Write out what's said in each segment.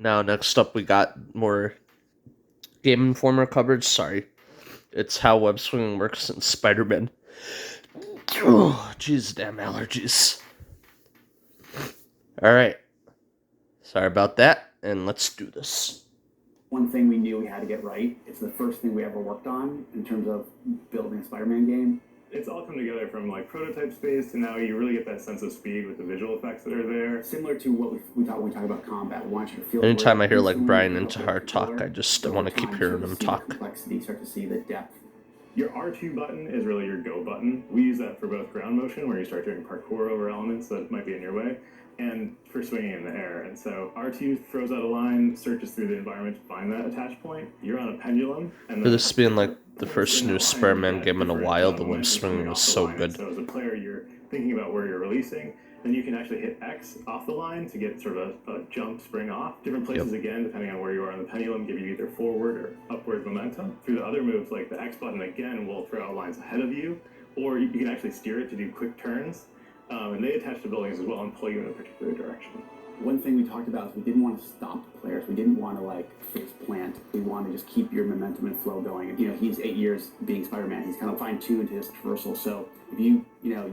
Now, next up, we got more Game Informer coverage. Sorry. It's how web swinging works in Spider-Man. Oh, jeez, damn allergies. Alright. Sorry about that, and let's do this. One thing we knew we had to get right. It's the first thing we ever worked on in terms of building a Spider-Man game. It's all come together from like prototype space to now you really get that sense of speed with the visual effects that are there. Similar to what we talk when we talk about combat. We want you to feel. Anytime I hear like Brian Intihar talk, I just want to keep hearing him talk. Complexity, start to see the depth. Your R2 button is really your go button. We use that for both ground motion, where you start doing parkour over elements that might be in your way, and for swinging in the air. And so R2 throws out a line, searches through the environment to find that attach point. You're on a pendulum. And for this being like the first new Spider-Man game in a while, the web swinging was so good. So as a player, you're thinking about where you're releasing. Then you can actually hit X off the line to get sort of a jump spring off. Different places, again, depending on where you are on the pendulum, give you either forward or upward momentum. Through the other moves, like the X button, again, will throw out lines ahead of you, or you can actually steer it to do quick turns. And they attach to buildings as well and pull you in a particular direction. One thing we talked about is we didn't want to stop players. We didn't want to like face plant. We wanted to just keep your momentum and flow going. And, he's 8 years being Spider-Man. He's kind of fine-tuned his traversal. So if you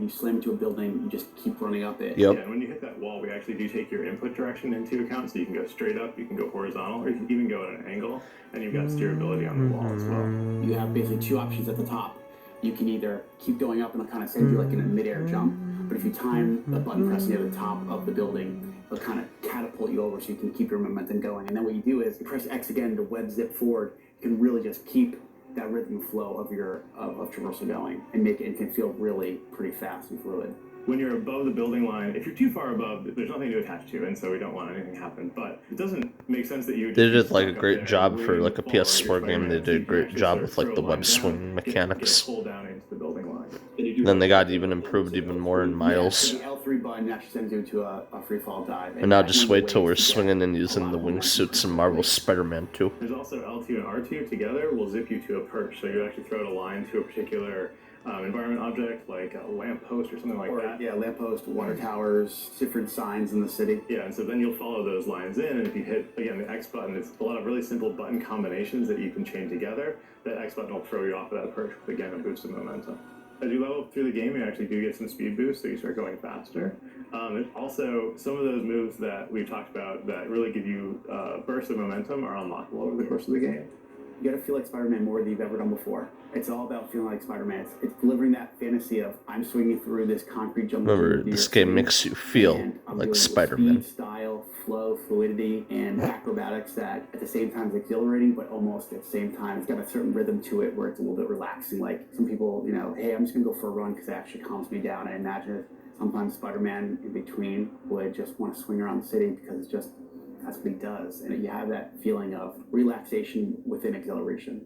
slam into a building, you just keep running up it. Yep. Yeah, and when you hit that wall, we actually do take your input direction into account. So you can go straight up, you can go horizontal, or you can even go at an angle. And you've got steerability on the wall as well. You have basically two options at the top. You can either keep going up and it'll kind of send you like in a mid-air jump. But if you time the button pressing at the top of the building, it'll kind of catapult you over so you can keep your momentum going. And then what you do is you press X again to web zip forward. You can really just keep that rhythm flow of your of traversal going and make it can feel really pretty fast and fluid. When you're above the building line, if you're too far above, there's nothing to attach to, and so we don't want anything to happen. But it doesn't make sense that you. They did like a great job for like a PS4 game. They did a great job with like the web swing mechanics. Pull down into the building line. Then they got even improved even more in Miles. The L3 button actually sends you to a free fall dive. And now just wait till we're swinging and using the wingsuits in Marvel Spider-Man 2. There's also L2 and R2 together will zip you to a perch, so you actually throw out a line to a particular environment object, like a lamppost or something like that. Yeah, lamppost, water towers, different signs in the city. Yeah, and so then you'll follow those lines in, and if you hit, again, the X button, it's a lot of really simple button combinations that you can chain together. That X button will throw you off of that perch with, again, a boost of momentum. As you level up through the game, you actually do get some speed boost, so you start going faster. And also, some of those moves that we've talked about that really give you bursts of momentum are unlockable over the course of the game. You gotta feel like Spider-Man more than you've ever done before. It's all about feeling like Spider-Man. It's delivering that fantasy of I'm swinging through this concrete jungle. Remember, this game makes you feel like Spider-Man. Speed, style, flow, fluidity, and acrobatics that at the same time is exhilarating, but almost at the same time it's got a certain rhythm to it where it's a little bit relaxing. Like some people, hey, I'm just gonna go for a run because it actually calms me down. I imagine sometimes Spider-Man in between would just want to swing around the city because it's just that's what he does, and you have that feeling of relaxation within exhilaration.